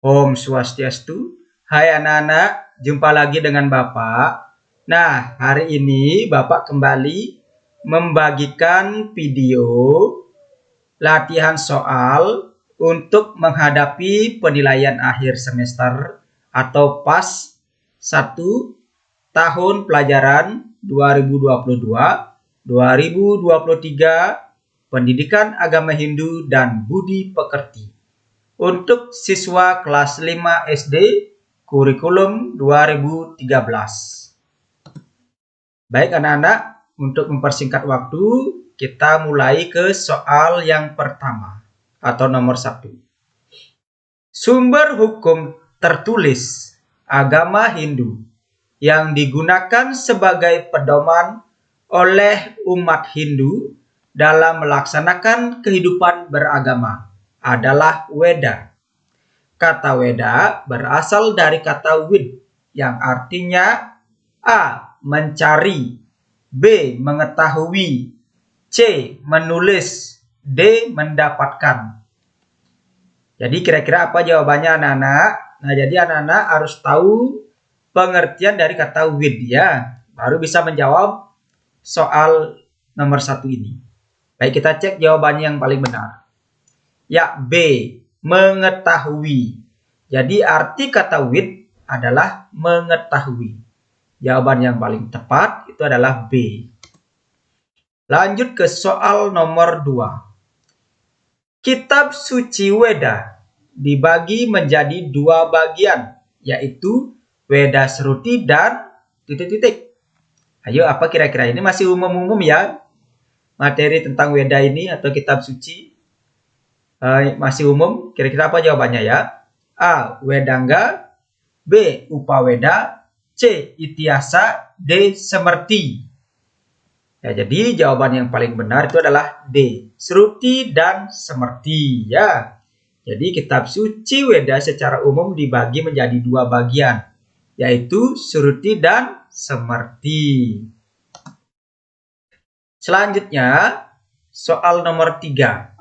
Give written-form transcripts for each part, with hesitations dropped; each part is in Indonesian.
Om Swastiastu. Hai anak-anak, jumpa lagi dengan Bapak. Nah, hari ini Bapak kembali membagikan video latihan soal untuk menghadapi penilaian akhir semester atau PAS 1 tahun pelajaran 2022-2023 Pendidikan Agama Hindu dan Budi Pekerti untuk siswa kelas 5 SD kurikulum 2013. Baik anak-anak, untuk mempersingkat waktu, kita mulai ke soal yang pertama atau nomor 1. Sumber hukum tertulis agama Hindu yang digunakan sebagai pedoman oleh umat Hindu dalam melaksanakan kehidupan beragama adalah Weda. Kata Weda berasal dari kata Wid yang artinya A. Mencari, B. Mengetahui, C. Menulis, D. Mendapatkan. Jadi kira-kira apa jawabannya anak-anak? Nah, jadi anak-anak harus tahu pengertian dari kata Wid ya, baru bisa menjawab soal nomor 1 ini. Baik, kita cek jawabannya yang paling benar. Ya, B. Mengetahui. Jadi arti kata Wid adalah mengetahui. Jawaban yang paling tepat itu adalah B. Lanjut ke soal nomor 2. Kitab suci Weda dibagi menjadi 2 bagian, yaitu Weda Sruti dan titik-titik. Ayo, apa kira-kira? Ini masih umum-umum ya. Materi tentang Weda ini atau kitab suci masih umum. Kira-kira apa jawabannya ya? A. Wedangga, B. Upaweda, C. Itiasa, D. Semerti. Ya, jadi jawaban yang paling benar itu adalah D. Sruti dan Semerti ya. Jadi kitab suci Weda secara umum dibagi menjadi 2 bagian, yaitu Sruti dan Semerti. Selanjutnya, soal nomor 3.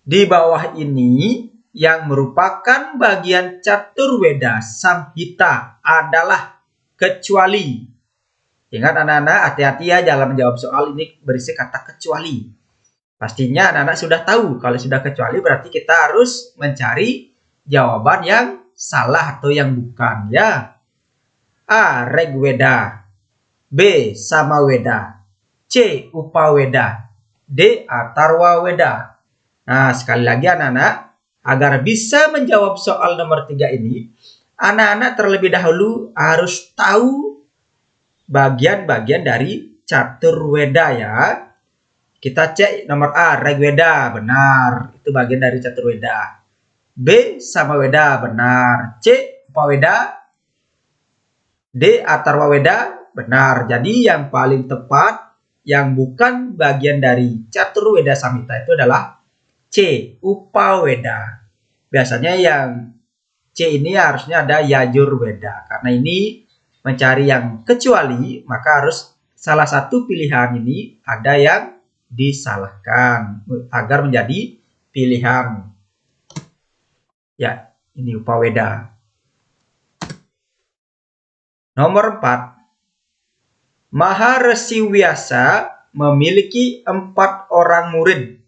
Di bawah ini yang merupakan bagian Caturweda Samhita adalah kecuali. Ingat anak-anak, hati-hati ya dalam menjawab soal ini berisi kata kecuali. Pastinya anak-anak sudah tahu kalau sudah kecuali berarti kita harus mencari jawaban yang salah atau yang bukan ya. A. Rigweda, B. Samaweda, C. Upaweda, D. Atharwa Weda. Nah, sekali lagi anak-anak, agar bisa menjawab soal nomor 3 ini, anak-anak terlebih dahulu harus tahu bagian-bagian dari Caturweda ya. Kita cek nomor A, Rigweda, benar. Itu bagian dari Caturweda. B. Samaweda, benar. C. Upaweda, D. Atharwa Weda, benar. Jadi yang paling tepat, yang bukan bagian dari Caturweda Samhita itu adalah C. Upaweda. Biasanya yang C ini harusnya ada Yajurweda. Karena ini mencari yang kecuali, maka harus salah satu pilihan ini ada yang disalahkan agar menjadi pilihan. Ya, ini Upaweda. Nomor 4. Maharesi Vyasa memiliki 4 orang murid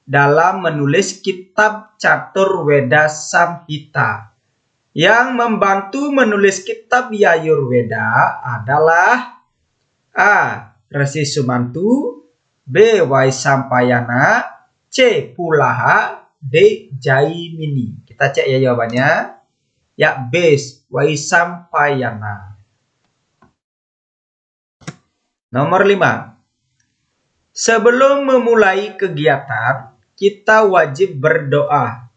dalam menulis kitab Caturweda Samhita. Yang membantu menulis kitab Yajurweda adalah A. Resi Sumantu, B. Waisampayana, C. Pulaha, D. Jaimini. Kita cek ya jawabannya. Ya, B. Waisampayana. Nomor 5. Sebelum memulai kegiatan, kita wajib berdoa.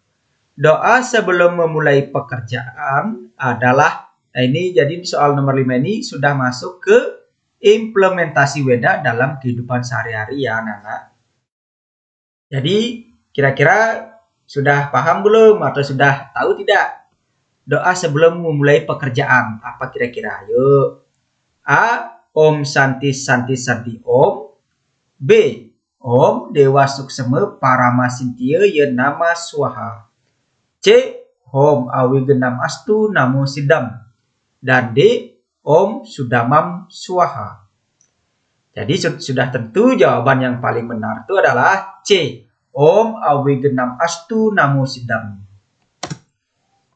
Doa sebelum memulai pekerjaan adalah, nah ini jadi soal nomor 5 ini sudah masuk ke implementasi Weda dalam kehidupan sehari-hari ya anak-anak. Jadi kira-kira sudah paham belum atau sudah tahu tidak? Doa sebelum memulai pekerjaan apa kira-kira? Ayo. A. Om Santi Santi Santi Om. B. Om Dewa Suksema Paramasintya Ye Nama Swaha. C. Om Awigenam Astu Namo Siddham. Dan D. Om Sudamam Swaha. Jadi sudah tentu jawaban yang paling benar itu adalah C. Om Awigenam Astu Namo Siddham.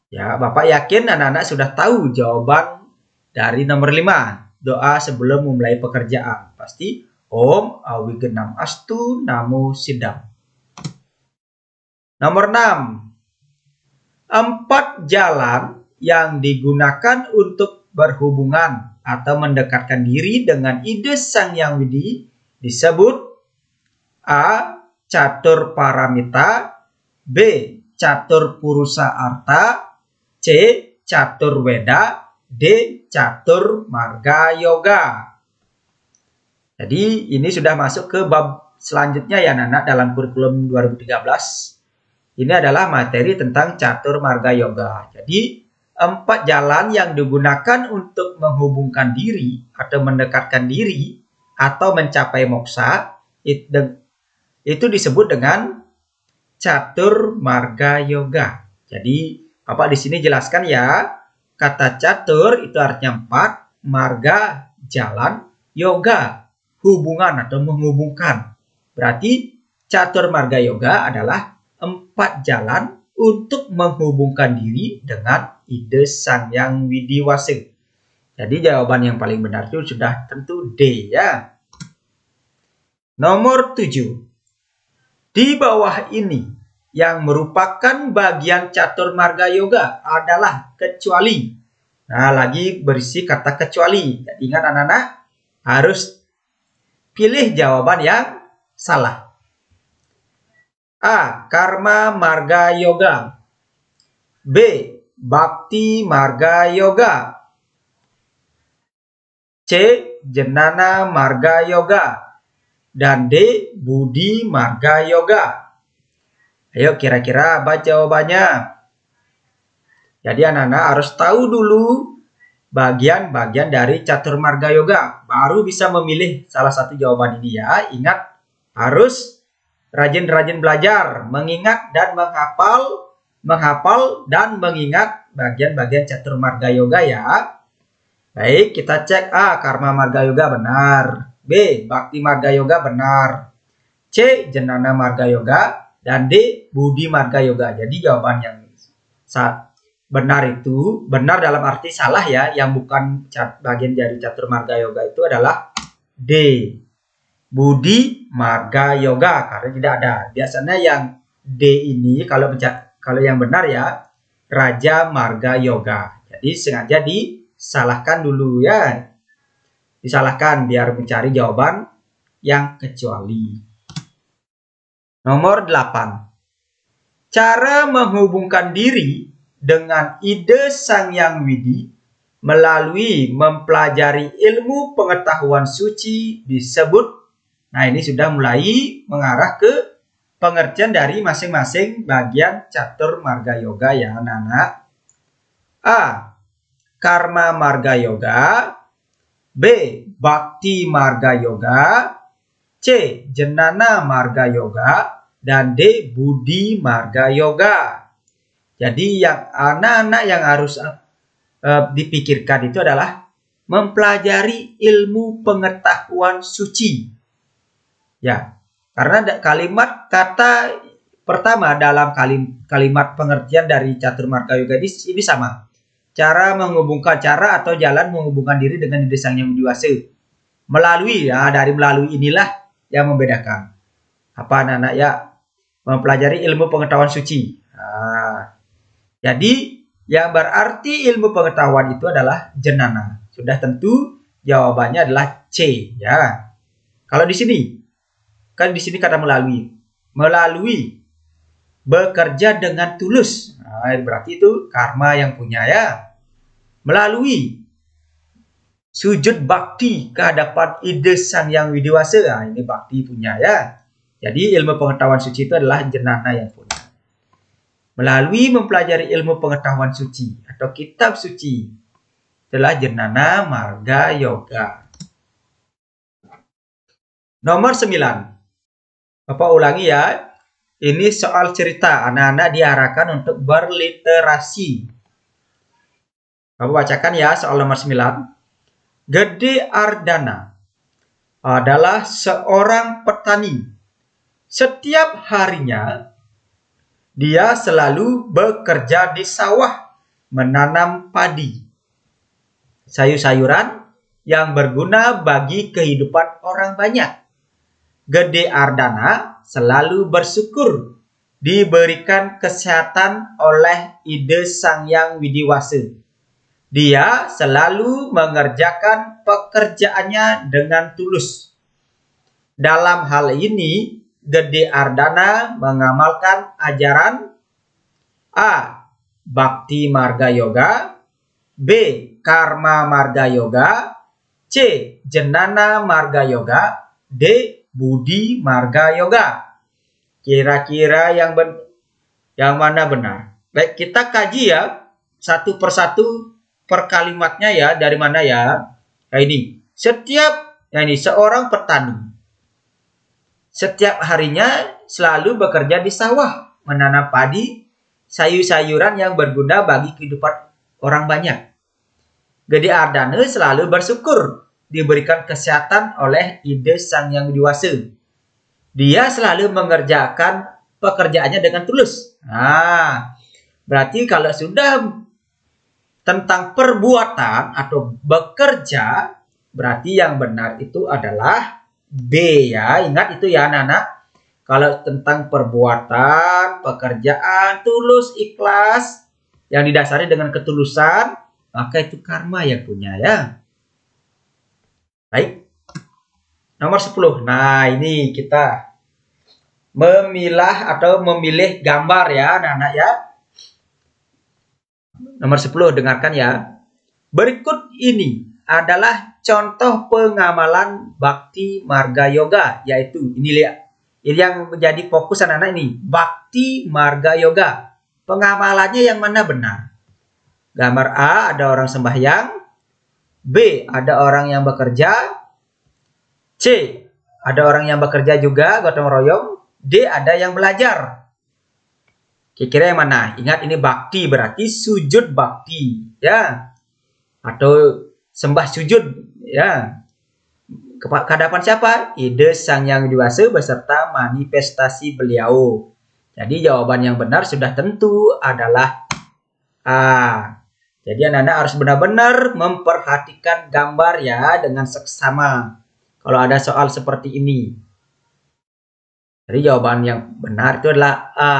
Ya, Bapak yakin anak-anak sudah tahu jawaban dari nomor 5. Doa sebelum memulai pekerjaan. Pasti Om Awigenam Astu Namo Siddham. Nomor 6. 4 jalan yang digunakan untuk berhubungan atau mendekatkan diri dengan ide Sang Hyang Widi disebut A. Catur Paramita, B. Catur Purusa Arta, C. Catur Weda, D. Catur Marga Yoga. Jadi ini sudah masuk ke bab selanjutnya ya anak-anak dalam kurikulum 2013. Ini adalah materi tentang Catur Marga Yoga. Jadi 4 jalan yang digunakan untuk menghubungkan diri atau mendekatkan diri atau mencapai moksa itu disebut dengan Catur Marga Yoga. Jadi Bapak di sini jelaskan ya, kata catur itu artinya 4, marga jalan, yoga hubungan atau menghubungkan. Berarti Catur Marga Yoga adalah 4 jalan untuk menghubungkan diri dengan ide Sang Hyang Widi Wase. Jadi jawaban yang paling benar itu sudah tentu D ya. Nomor 7. Di bawah ini yang merupakan bagian Catur Marga Yoga adalah kecuali. Nah, lagi berisi kata kecuali. Jadi ingat anak-anak harus pilih jawaban yang salah. A. Karma Marga Yoga. B. Bhakti Marga Yoga. C. Jnana Marga Yoga. Dan D. Budi Marga Yoga. Ayo kira-kira apa jawabannya? Jadi anak-anak harus tahu dulu bagian-bagian dari Catur Marga Yoga. Baru bisa memilih salah satu jawaban ini ya. Ingat harus rajin-rajin belajar, mengingat dan menghafal dan mengingat bagian-bagian Catur Marga Yoga ya. Baik, kita cek A. Karma Marga Yoga benar. B. Bhakti Marga Yoga benar. C. Jnana Marga Yoga. Dan D. Budi Marga Yoga. Jadi jawaban yang benar itu, benar dalam arti salah ya, yang bukan bagian dari Catur Marga Yoga itu adalah D. Budi Marga Yoga, karena tidak ada. Biasanya yang D ini kalau yang benar ya Raja Marga Yoga. Jadi sengaja disalahkan dulu ya. Disalahkan biar mencari jawaban yang kecuali. Nomor 8. Cara menghubungkan diri dengan ide Sang Hyang Widi melalui mempelajari ilmu pengetahuan suci disebut. Nah, ini sudah mulai mengarah ke pengertian dari masing-masing bagian Catur Marga Yoga ya anak-anak. A. Karma Marga Yoga. B. Bhakti Marga Yoga. C. Jnana Marga Yoga. Dan D. Budi Marga Yoga. Jadi yang anak-anak yang harus dipikirkan itu adalah mempelajari ilmu pengetahuan suci. Ya, karena kalimat kata pertama dalam kalimat pengertian dari Catur Marga Yoga ini sama. Cara menghubungkan atau jalan menghubungkan diri dengan ide Sang Hyang Widi Wase. Melalui inilah yang membedakan. Apa anak-anak ya? Mempelajari ilmu pengetahuan suci. Nah, jadi yang berarti ilmu pengetahuan itu adalah jnana. Sudah tentu jawabannya adalah C ya. Kalau di sini kata melalui. Melalui bekerja dengan tulus. Nah, berarti itu karma yang punya ya. Melalui sujud bakti ke hadapan ide Sang Hyang Widi Wase. Nah, ini bakti punya ya. Jadi ilmu pengetahuan suci itu adalah jnana yang punya. Melalui mempelajari ilmu pengetahuan suci atau kitab suci adalah Jnana Marga Yoga. Nomor 9. Bapak ulangi ya. Ini soal cerita. Anak-anak diarahkan untuk berliterasi. Kamu bacakan ya soal nomor 9. Gede Ardana adalah seorang petani. Setiap harinya, dia selalu bekerja di sawah menanam padi, sayur-sayuran yang berguna bagi kehidupan orang banyak. Gede Ardana selalu bersyukur diberikan kesehatan oleh Ide Sang Yang Widiwasa. Dia selalu mengerjakan pekerjaannya dengan tulus. Dalam hal ini, Gede Ardana mengamalkan ajaran A. Bhakti Marga Yoga, B. Karma Marga Yoga, C. Jnana Marga Yoga, D. Budi Marga Yoga. Kira-kira yang mana benar? Baik, kita kaji ya satu persatu per kalimatnya ya. Dari mana ya? Nah, ini seorang petani. Setiap harinya selalu bekerja di sawah, menanam padi, sayur-sayuran yang berguna bagi kehidupan orang banyak. Gede Ardana selalu bersyukur diberikan kesehatan oleh Ide Sang Yang Widiwasa. Dia selalu mengerjakan pekerjaannya dengan tulus. Nah, berarti kalau sudah tentang perbuatan atau bekerja, berarti yang benar itu adalah B ya. Ingat itu ya anak-anak. Kalau tentang perbuatan, pekerjaan, tulus, ikhlas, yang didasari dengan ketulusan, maka itu karma yang punya ya. Baik. Nomor 10. Nah, ini kita memilah atau memilih gambar ya anak-anak ya. Nomor 10, dengarkan ya. Berikut ini adalah contoh pengamalan Bhakti Marga Yoga, yaitu ini lihat. Ini yang menjadi fokus anak-anak ini, Bhakti Marga Yoga. Pengamalannya yang mana benar? Gambar A ada orang sembahyang, B ada orang yang bekerja, C ada orang yang bekerja juga gotong royong, D ada yang belajar. Kira-kira yang mana? Ingat ini bakti berarti sujud bakti ya. Atau sembah sujud ya. Kehadapan siapa? Ide Sang Yang Widiwasa beserta manifestasi beliau. Jadi jawaban yang benar sudah tentu adalah A. Jadi anak-anak harus benar-benar memperhatikan gambar ya dengan seksama. Kalau ada soal seperti ini. Jadi jawaban yang benar itu adalah A.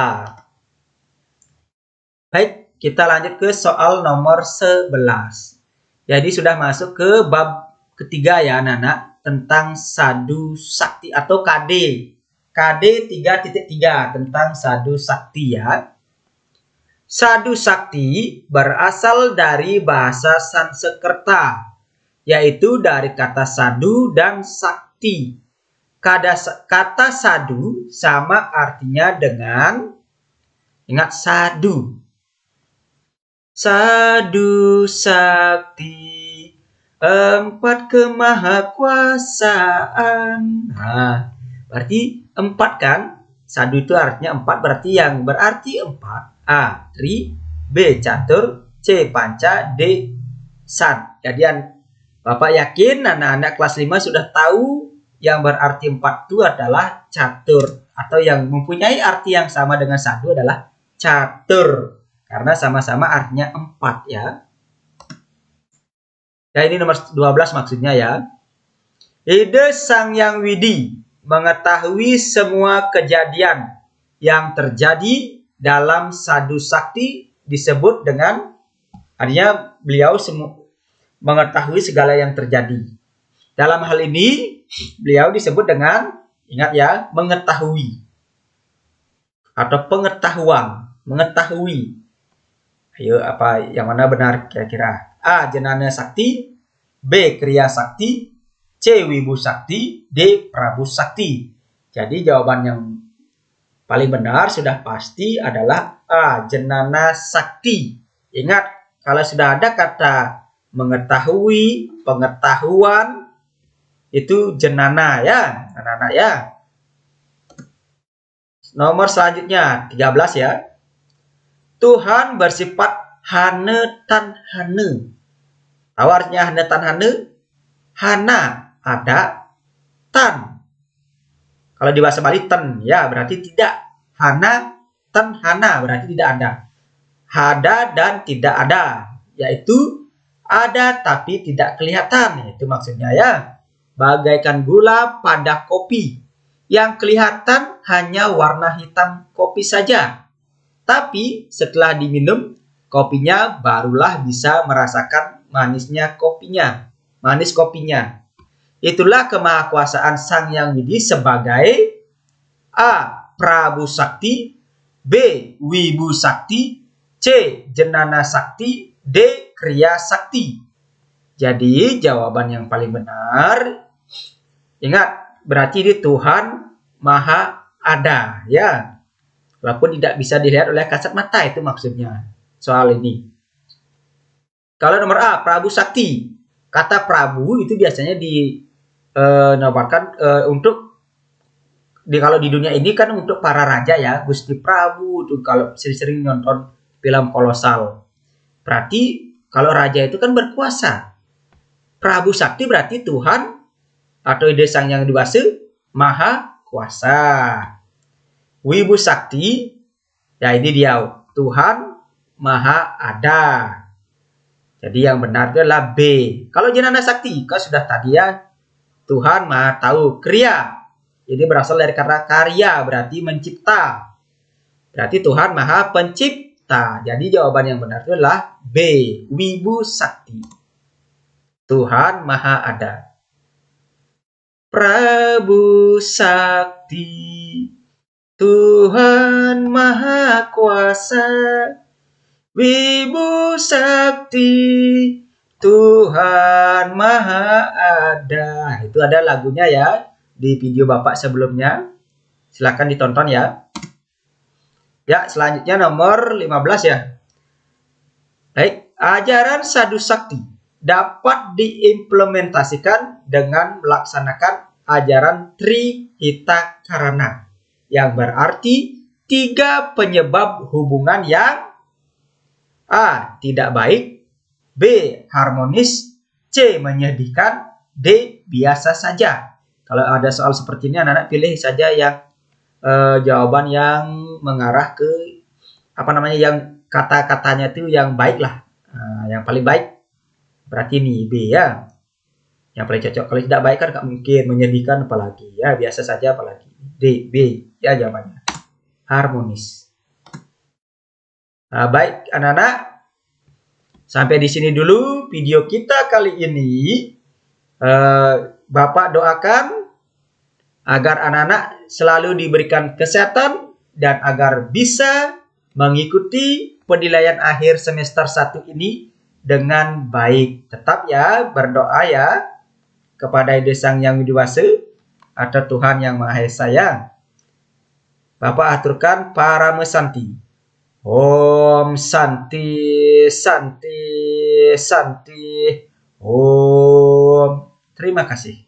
Baik, kita lanjut ke soal nomor 11. Jadi sudah masuk ke bab ketiga ya anak-anak tentang Sadhu Sakti atau KD. KD 3.3 tentang Sadhu Sakti ya. Sadhu Sakti berasal dari bahasa Sanskerta, yaitu dari kata sadhu dan sakti. Kata sadhu sama artinya dengan, ingat sadhu. Sadhu Sakti, empat kemahakuasaan. Nah, berarti empat kan? Sadhu itu artinya empat, berarti yang berarti empat. A. Tri, B. Catur, C. Panca, D. San. Jadi Bapak yakin anak-anak kelas 5 sudah tahu yang berarti empat itu adalah catur. Atau yang mempunyai arti yang sama dengan sadhu adalah catur. Karena sama-sama artinya empat ya. Ya ini nomor 12 maksudnya ya. Ide Sang Yang Widi mengetahui semua kejadian yang terjadi dalam Sadhu Sakti disebut dengan, artinya beliau mengetahui segala yang terjadi. Dalam hal ini beliau disebut dengan, ingat ya, mengetahui atau pengetahuan, mengetahui. Ayo apa yang mana benar kira-kira? A. Jnana Sakti, B. Kriya Sakti, C. Wibu Sakti, D. Prabu Sakti. Jadi jawaban yang paling benar sudah pasti adalah A. Jnana Sakti. Ingat, kalau sudah ada kata mengetahui, pengetahuan, itu jnana ya, anak-anak ya. Nomor selanjutnya 13 ya. Tuhan bersifat hane tan hane. Tahu artinya hane tan hane? Hana ada, tan. Kalau di bahasa Bali ten ya berarti tidak. Hana tan hana berarti tidak ada. Ada dan tidak ada, yaitu ada tapi tidak kelihatan. Itu maksudnya ya. Bagaikan gula pada kopi. Yang kelihatan hanya warna hitam kopi saja. Tapi setelah diminum, kopinya barulah bisa merasakan manisnya kopinya. Manis kopinya. Itulah kemahakuasaan Sang Hyang Widi sebagai A. Prabu Sakti, B. Wibu Sakti, C. Jenana Sakti, D. Kriya Sakti. Jadi jawaban yang paling benar, ingat, berarti di Tuhan Maha Ada ya. Walaupun tidak bisa dilihat oleh kasat mata, itu maksudnya soal ini. Kalau nomor A, Prabu Sakti. Kata Prabu itu biasanya dinobatkan untuk kalau di dunia ini kan untuk para raja ya, Gusti Prabu tuh kalau sering-sering nonton film kolosal. Berarti kalau raja itu kan berkuasa. Prabu Sakti berarti Tuhan atau ide Sang Yang Widi Maha Kuasa. Wibu Sakti, ya ini dia, Tuhan Maha Ada. Jadi yang benar itu adalah B. Kalau Jenana Sakti, kan sudah tadi ya, Tuhan Maha Tahu. Kriya, ini berasal dari kata karya, berarti mencipta. Berarti Tuhan Maha Pencipta. Jadi jawaban yang benar itu adalah B. Wibu Sakti. Tuhan Maha Ada. Prabu Sakti, Tuhan Maha Kuasa. Wibu Sakti, Tuhan Maha Ada. Itu ada lagunya ya di video Bapak sebelumnya. Silakan ditonton ya. Ya, selanjutnya nomor 15 ya. Baik, ajaran Sadhu Sakti dapat diimplementasikan dengan melaksanakan ajaran Trihita Karana, yang berarti 3 penyebab hubungan yang A. Tidak baik, B. Harmonis, C. Menyedihkan, D. Biasa saja. Kalau ada soal seperti ini, anak-anak pilih saja yang jawaban yang mengarah ke yang kata-katanya itu yang baik lah. Yang paling baik berarti ini B ya. Yang paling cocok. Kalau tidak baik kan gak mungkin. Menyedihkan apalagi ya, biasa saja apalagi. D, B ya jawabannya. Harmonis. Baik anak-anak, sampai di sini dulu video kita kali ini. Bapak doakan agar anak-anak selalu diberikan kesehatan dan agar bisa mengikuti penilaian akhir semester 1 ini dengan baik. Tetap ya berdoa ya kepada Ide Sang Yang Widi atau Tuhan Yang Maha Esa ya. Bapak aturkan para mesanti. Om Santi Santi Santi. Om. Terima kasih.